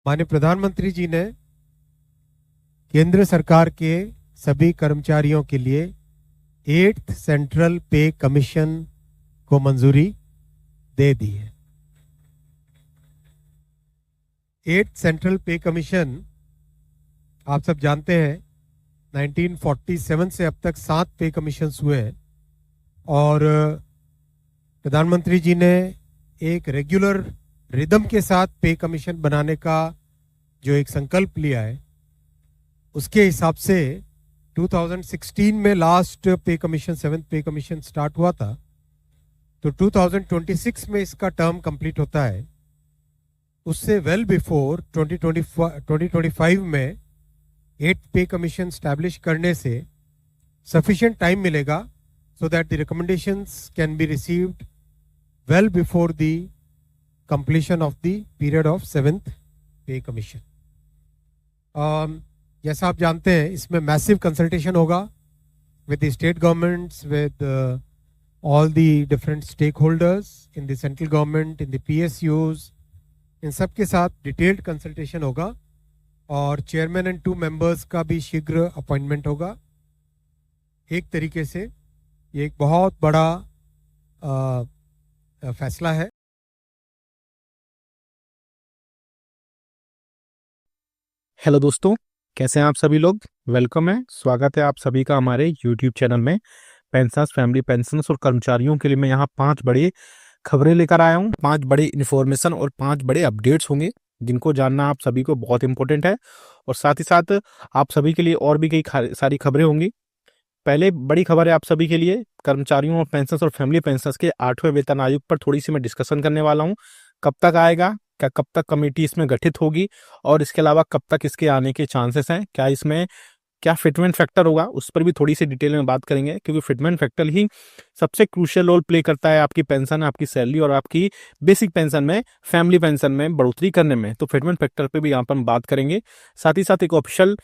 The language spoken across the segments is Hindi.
माननीय प्रधानमंत्री जी ने केंद्र सरकार के सभी कर्मचारियों के लिए 8th सेंट्रल पे कमीशन को मंजूरी दे दी है। 8th सेंट्रल पे कमीशन आप सब जानते हैं 1947 से अब तक 7 पे कमीशंस हुए हैं और प्रधानमंत्री जी ने एक रेगुलर रिदम के साथ पे कमीशन बनाने का जो एक संकल्प लिया है, उसके हिसाब से 2016 में लास्ट पे कमीशन 7th पे कमीशन स्टार्ट हुआ था, तो 2026 में इसका टर्म कंप्लीट होता है। उससे वेल बिफोर 2025 में 8th पे कमीशन स्टैब्लिश करने से सफिशिएंट टाइम मिलेगा so that the recommendations can be received well before the completion of the period of 7th पे कमीशन। जैसा आप जानते हैं इसमें मैसिव कंसल्टेशन होगा with the state governments, with all the different stakeholders in the central government, in the PSUs, इन सब के साथ डिटेल्ड कंसल्टेशन होगा और चेयरमैन एंड 2 मेंबर्स का भी शीघ्र अपॉइंटमेंट होगा। एक तरीके से ये एक बहुत बड़ा फैसला है। हेलो दोस्तों, कैसे हैं आप सभी लोग। वेलकम है, स्वागत है आप सभी का हमारे यूट्यूब चैनल में। पेंशनर्स, फैमिली पेंशनर्स और कर्मचारियों के लिए मैं यहाँ 5 बड़ी खबरें लेकर आया हूँ। 5 बड़े इन्फॉर्मेशन और 5 बड़े अपडेट्स होंगे जिनको जानना आप सभी को बहुत इंपॉर्टेंट है और साथ ही साथ आप सभी के लिए और भी कई सारी खबरें होंगी। पहले बड़ी खबर है आप सभी के लिए, कर्मचारियों और पेंशनर्स और फैमिली पेंशनर्स के 8वें वेतन आयोग पर थोड़ी सी मैं डिस्कशन करने वाला हूँ। कब तक आएगा, क्या कब तक कमेटी इसमें गठित होगी और इसके अलावा कब तक इसके आने के चांसेस हैं, क्या इसमें क्या फिटमेंट फैक्टर होगा, उस पर भी थोड़ी सी डिटेल में बात करेंगे क्योंकि फिटमेंट फैक्टर ही सबसे क्रूशियल रोल प्ले करता है आपकी पेंशन, आपकी सैलरी और आपकी बेसिक पेंशन में, फैमिली पेंशन में बढ़ोतरी करने में। तो फिटमेंट फैक्टर पे भी यहाँ पर हम बात करेंगे। साथ ही साथ एक ऑफिशियल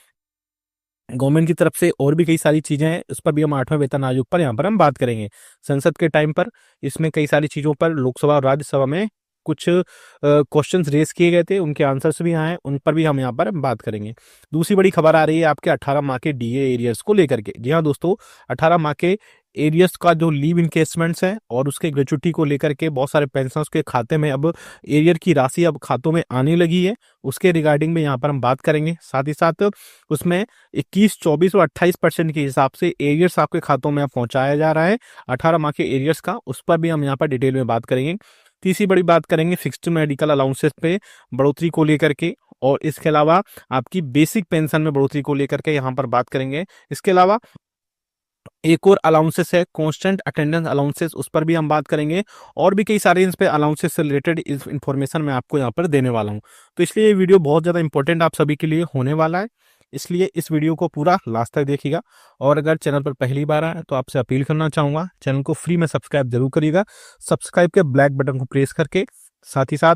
गवर्नमेंट की तरफ से और भी कई सारी चीजें हैं, उस पर भी हम 8वें वेतन आयोग पर यहाँ पर हम बात करेंगे। संसद के टाइम पर इसमें कई सारी चीजों पर लोकसभा और राज्यसभा में कुछ क्वेश्चंस रेस किए गए थे, उनके आंसर्स भी आए, उन पर भी हम यहाँ पर बात करेंगे। दूसरी बड़ी खबर आ रही है आपके 18 माह के डीए एरियर्स को लेकर के। जी हाँ दोस्तों, 18 माह के एरियर्स का जो लीव इनकेसमेंट्स है और उसके ग्रेचुटी को लेकर के बहुत सारे पेंशनर्स के खाते में अब एरियर की राशि अब खातों में आने लगी है, उसके रिगार्डिंग में यहाँ पर हम बात करेंगे। साथ ही साथ उसमें 21, 24 और 28% के हिसाब से एरियर्स आपके खातों में अब पहुंचाया जा रहा है 18 माह के एरियर्स का, उस पर भी हम यहाँ पर डिटेल में बात करेंगे। तीसरी बड़ी बात करेंगे फिक्स्ड मेडिकल अलाउंसेस पे बढ़ोतरी को लेकर के और इसके अलावा आपकी बेसिक पेंशन में बढ़ोतरी को लेकर के यहाँ पर बात करेंगे। इसके अलावा एक और अलाउंसेस है कांस्टेंट अटेंडेंस अलाउंसेस, उस पर भी हम बात करेंगे और भी कई सारे इन पे अलाउंसेस से रिलेटेड इन्फॉर्मेशन मैं आपको यहाँ पर देने वाला हूँ। तो इसलिए ये वीडियो बहुत ज़्यादा इंपॉर्टेंट आप सभी के लिए होने वाला है, इसलिए इस वीडियो को पूरा लास्ट तक देखिएगा। और अगर चैनल पर पहली बार आए तो आपसे अपील करना चाहूँगा, चैनल को फ्री में सब्सक्राइब जरूर करिएगा, सब्सक्राइब के ब्लैक बटन को प्रेस करके। साथ ही साथ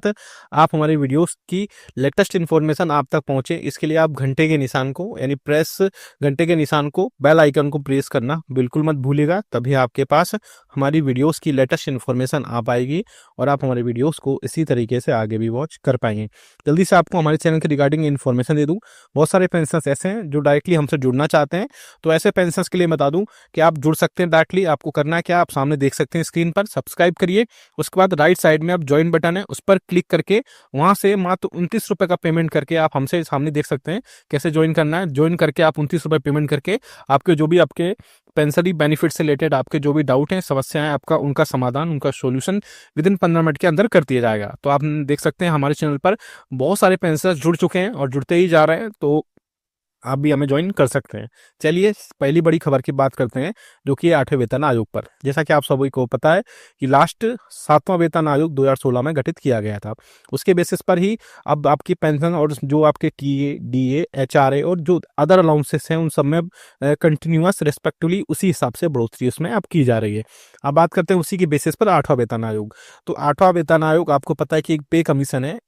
आप हमारे वीडियोस की लेटेस्ट इन्फॉर्मेशन आप तक पहुंचे, इसके लिए आप घंटे के निशान को यानी प्रेस घंटे के निशान को, बेल आइकन को प्रेस करना बिल्कुल मत भूलिएगा, तभी आपके पास हमारी वीडियोस की लेटेस्ट इन्फॉर्मेशन आ पाएगी और आप हमारे वीडियोस को इसी तरीके से आगे भी वॉच कर पाएंगे। जल्दी से आपको हमारे चैनल के रिगार्डिंग इन्फॉर्मेशन दे दूँ। बहुत सारे पेंशनर्स ऐसे हैं जो डायरेक्टली हमसे जुड़ना चाहते हैं, तो ऐसे पेंशनर्स के लिए बता दूँ कि आप जुड़ सकते हैं डायरेक्टली। आपको करना है क्या, आप सामने देख सकते हैं स्क्रीन पर, सब्सक्राइब करिए, उसके बाद राइट साइड में आप ज्वाइन बटन है उस पर क्लिक करके वहां से मात्र 29 रुपए का पेमेंट करके आप हमसे सामने देख सकते हैं कैसे ज्वाइन करना है। ज्वाइन करके आप 29 रुपए पेमेंट करके आपके जो भी आपके पेंशनरी बेनिफिट से रिलेटेड आपके जो भी डाउट हैं, समस्याएं, आपका उनका समाधान, उनका सॉल्यूशन विद इन 15 मिनट के अंदर कर दिया जाएगा। तो आप देख सकते हैं हमारे चैनल पर बहुत सारे पेंशनर्स जुड़ चुके हैं और जुड़ते ही जा रहे हैं, तो आप भी हमें ज्वाइन कर सकते हैं। चलिए पहली बड़ी खबर की बात करते हैं जो कि 8वें वेतन आयोग पर। जैसा कि आप सभी को पता है कि लास्ट 7वां वेतन आयोग 2016 में गठित किया गया था, उसके बेसिस पर ही अब आपकी पेंशन और जो आपके टीए, डीए, एचआरए और जो अदर अलाउंसेस हैं उन सब में कंटिन्यूअस रेस्पेक्टिवली उसी हिसाब से बढ़ोतरी उसमें अब की जा रही है। अब बात करते हैं उसी के बेसिस पर 8वां वेतन आयोग। तो 8वां वेतन आयोग आपको पता है कि एक पे कमीशन है,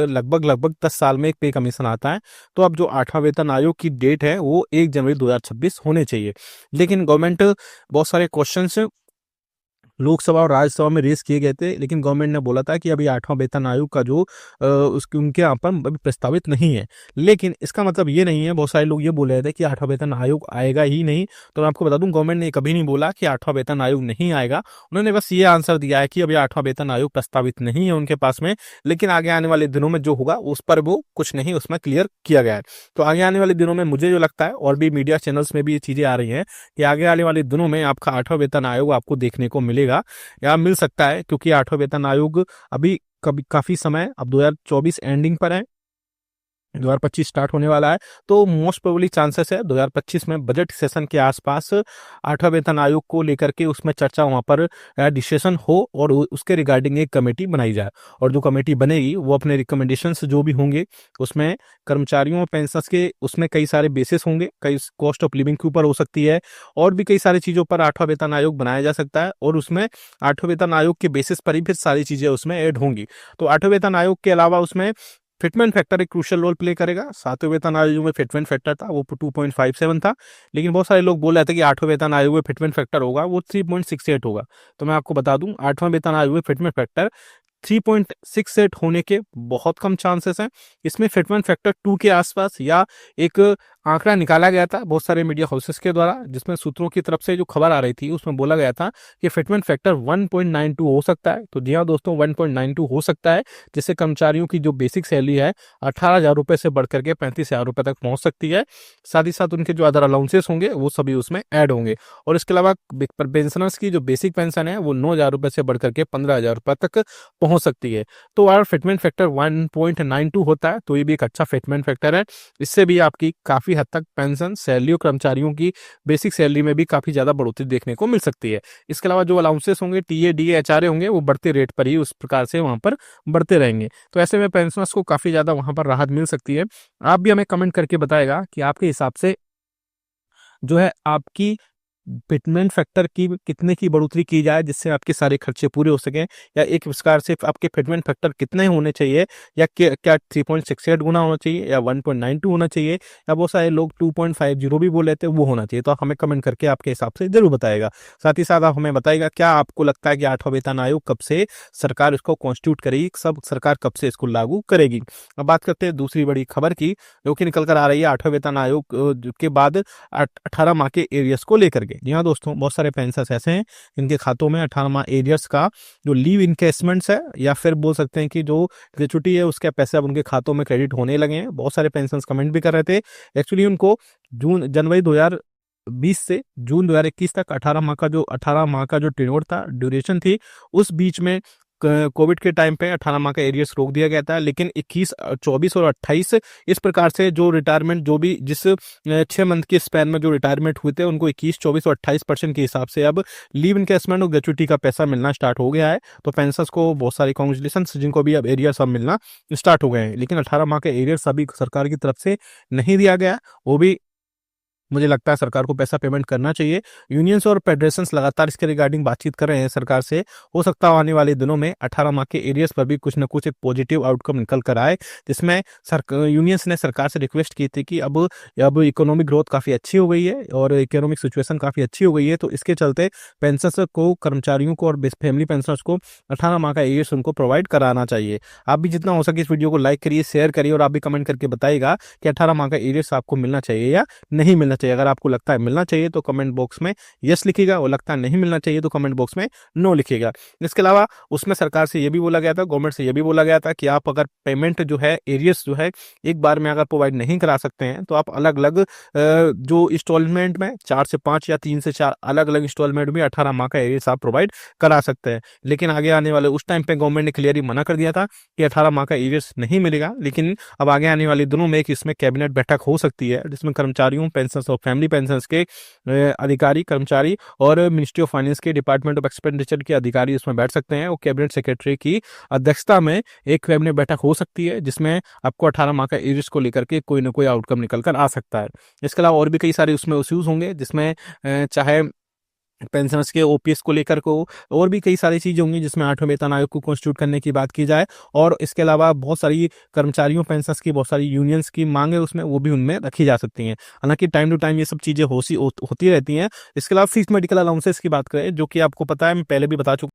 लगभग 10 साल में एक पे कमीशन आता है। तो अब जो 8वां वेतन आयोग की डेट है वो 1 जनवरी 2026 होने चाहिए, लेकिन गवर्नमेंट बहुत सारे क्वेश्चंस लोकसभा और राज्यसभा में रेस किए गए थे, लेकिन गवर्नमेंट ने बोला था कि अभी 8वां वेतन आयोग का जो उसके उनके यहाँ पर अभी प्रस्तावित नहीं है। लेकिन इसका मतलब ये नहीं है, बहुत सारे लोग ये बोल रहे थे कि 8वां वेतन आयोग आएगा ही नहीं। तो मैं आपको बता दूं, गवर्नमेंट ने कभी नहीं बोला कि 8वां वेतन आयोग नहीं आएगा। उन्होंने बस ये आंसर दिया है कि अभी 8वां वेतन आयोग प्रस्तावित नहीं है उनके पास में, लेकिन आगे आने वाले दिनों में जो होगा उस पर वो कुछ नहीं उसमें क्लियर किया गया है। तो आगे आने वाले दिनों में मुझे जो लगता है, और भी मीडिया चैनल्स में भी ये चीजें आ रही हैं कि आगे आने वाले दिनों में आपका 8वां वेतन आयोग आपको देखने को मिलेगा या मिल सकता है, क्योंकि 8वां वेतन आयोग अभी कभी काफी समय, अब 2024 एंडिंग पर है, 2025 स्टार्ट होने वाला है। तो मोस्ट प्रोबेबली चांसेस है 2025 में बजट सेशन के आसपास 8वां वेतन आयोग को लेकर के उसमें चर्चा वहां पर डिस्कशन हो और उसके रिगार्डिंग एक कमेटी बनाई जाए। और जो कमेटी बनेगी वो अपने रिकमेंडेशंस जो भी होंगे उसमें कर्मचारियों और पेंशनर्स के उसमें कई सारे बेसिस होंगे, कई कॉस्ट ऑफ लिविंग के ऊपर हो सकती है, और भी कई सारी चीजों पर 8वां वेतन आयोग बनाया जा सकता है, और उसमें 8वें वेतन आयोग के बेसिस पर ही फिर सारी चीजें उसमें ऐड होंगी। तो 8वें वेतन आयोग के अलावा उसमें फिटमेंट फैक्टर एक क्रूशियल रोल प्ले करेगा। 7वें वेतन आयोग में फिटमेंट फैक्टर था वो 2.57 था, लेकिन बहुत सारे लोग बोल रहे थे कि 8वें वेतन आयोग में फिटमेंट फैक्टर होगा वो 3.68 होगा। तो मैं आपको बता दूं, 8वां वेतन आयोग में फिटमेंट फैक्टर 3.68 होने के बहुत कम चांसेस हैं। इसमें फिटमेंट फैक्टर 2 के आसपास या एक आंकड़ा निकाला गया था बहुत सारे मीडिया हाउसेस के द्वारा, जिसमें सूत्रों की तरफ से जो खबर आ रही थी उसमें बोला गया था कि फिटमेंट फैक्टर 1.92 हो सकता है। तो जी हाँ दोस्तों, 1.92 हो सकता है, जिससे कर्मचारियों की जो बेसिक सैलरी है 18,000 रुपए से बढ़कर के 35,000 रुपए तक पहुंच सकती है। साथ ही साथ उनके जो अदर अलाउंसेस होंगे वो सभी उसमें ऐड होंगे। और इसके अलावा पेंशनर्स की जो बेसिक पेंशन है वो 9,000 रुपए से बढ़कर के 15,000 रुपए तक पहुंच सकती है। तो अगर फिटमेंट फैक्टर 1.92 होता है तो ये भी एक अच्छा फिटमेंट फैक्टर है। इससे भी आपकी काफी हद तक पेंशन सैलरी और कर्मचारियों की बेसिक सैलरी में भी काफी ज्यादा बढ़ोतरी देखने को मिल सकती है। इसके अलावा जो अलाउंसेस होंगे, टीए, डीए, एचआरए होंगे, वो बढ़ते रेट पर ही उस प्रकार से वहां पर बढ़ते रहेंगे। तो ऐसे में पेंशनर्स को काफी ज्यादा वहां पर राहत मिल सकती है। आप भी हमें कमेंट करके बताएगा कि आपके हिसाब से जो है आपकी फिटमेंट फैक्टर की कितने की बढ़ोतरी की जाए जिससे आपके सारे खर्चे पूरे हो सकें, या एक प्रकार से आपके फिटमेंट फैक्टर कितने होने चाहिए, या क्या 3.68 गुना होना चाहिए, या 1.92 होना चाहिए, या बहुत सारे लोग 2.50 भी बोल रहे थे वो होना चाहिए। तो आप हमें कमेंट करके आपके हिसाब से जरूर बताएगा। साथ ही साथ आप हमें बताएगा क्या आपको लगता है कि 8वां वेतन आयोग कब से सरकार इसको कॉन्स्टिट्यूट करेगी, सब सरकार कब से इसको लागू करेगी। अब बात करते हैं दूसरी बड़ी खबर की जो कि निकल कर आ रही है 8वें वेतन आयोग के बाद 18 माह के एरियर्स को लेकर के। जी हाँ दोस्तों, बहुत सारे पेंशनर्स ऐसे हैं जिनके खातों में 18 माह एरियर्स का जो लीव इनकेसमेंट्स है, या फिर बोल सकते हैं कि जो ग्रेचुटी है उसके पैसे अब उनके खातों में क्रेडिट होने लगे हैं। बहुत सारे पेंशनर्स कमेंट भी कर रहे थे। एक्चुअली उनको जनवरी 2020 से जून 2021 तक 18 माह का जो टेन्योर था, ड्यूरेशन थी, उस बीच में कोविड के टाइम पे 18 माह का एरियर्स रोक दिया गया था। लेकिन 21, 24 और 28 इस प्रकार से जो रिटायरमेंट, जो भी जिस 6 मंथ के स्पैन में जो रिटायरमेंट हुए थे उनको 21, 24 और 28% के हिसाब से अब लीव इनकेसमेंट और ग्रेचुटी का पैसा मिलना स्टार्ट हो गया है। तो पेंशनर्स को बहुत सारी कांग्रेचुलेशन, जिनको भी अब एरियर्स अब मिलना स्टार्ट हो गए हैं। लेकिन 18 माह का एरियर्स अभी सरकार की तरफ से नहीं दिया गया, वो भी मुझे लगता है सरकार को पैसा पेमेंट करना चाहिए। यूनियंस और फेडरेशंस लगातार इसके रिगार्डिंग बातचीत कर रहे हैं सरकार से। हो सकता है आने वाले दिनों में 18 माह के एरियर्स पर भी कुछ न कुछ एक पॉजिटिव आउटकम निकल कर आए, जिसमें यूनियंस ने सरकार से रिक्वेस्ट की थी कि अब इकोनॉमिक ग्रोथ काफी अच्छी हो गई है और इकोनॉमिक सिचुएशन काफी अच्छी हो गई है, तो इसके चलते पेंशनर्स को, कर्मचारियों को और फैमिली पेंशनर्स को 18 माह का एरियर्स उनको प्रोवाइड कराना चाहिए। आप भी जितना हो सके इस वीडियो को लाइक करिए, शेयर करिए, और आप भी कमेंट करके बताइएगा कि 18 माह का एरियर्स आपको मिलना चाहिए या नहीं मिलना चाहिए। अगर आपको लगता है मिलना चाहिए तो कमेंट बॉक्स में यस लिखिएगा, और लगता है नहीं मिलना चाहिए तो कमेंट बॉक्स में नो लिखिएगा। इसके अलावा उसमें सरकार से यह भी बोला गया था, गवर्नमेंट से यह भी बोला गया था कि आप अगर पेमेंट जो है, एरियर्स जो है एक बार में अगर प्रोवाइड नहीं करा सकते हैं तो आप अलग अलग जो इंस्टॉलमेंट में 4 से 5 या 3 से 4 अलग अलग इंस्टॉलमेंट में 18 माह का एरियर्स आप प्रोवाइड करा सकते हैं। लेकिन आगे आने वाले उस टाइम पे गवर्नमेंट ने क्लियरली मना कर दिया था कि 18 माह का एरियर्स नहीं मिलेगा। लेकिन अब आगे आने वाले दिनों में एक इसमें कैबिनेट बैठक हो सकती है, जिसमें कर्मचारियों, पेंशनर्स और फैमिली पेंशनर्स के अधिकारी, कर्मचारी और मिनिस्ट्री ऑफ फाइनेंस के डिपार्टमेंट ऑफ एक्सपेंडिचर के अधिकारी इसमें बैठ सकते हैं, और कैबिनेट सेक्रेटरी की अध्यक्षता में एक कैबिनेट बैठक हो सकती है, जिसमें आपको 18 माह का एरियर्स को लेकर के कोई ना कोई आउटकम निकल कर आ सकता है। इसके अलावा और भी कई सारे उसमें इश्यूज होंगे, जिसमें चाहे पेंशनर्स के ओपीएस को लेकर को और भी कई सारी चीज़ें होंगी जिसमें 8वें वेतन आयोग को कॉन्स्टिट्यूट करने की बात की जाए। और इसके अलावा बहुत सारी कर्मचारियों पेंशनर्स की बहुत सारी यूनियंस की मांग है उसमें, वो भी उनमें रखी जा सकती हैं। हालांकि टाइम टू टाइम ये सब चीज़ें होती रहती हैं। इसके अलावा फीस मेडिकल अलाउंसेस की बात करें, जो कि आपको पता है, मैं पहले भी बता चुका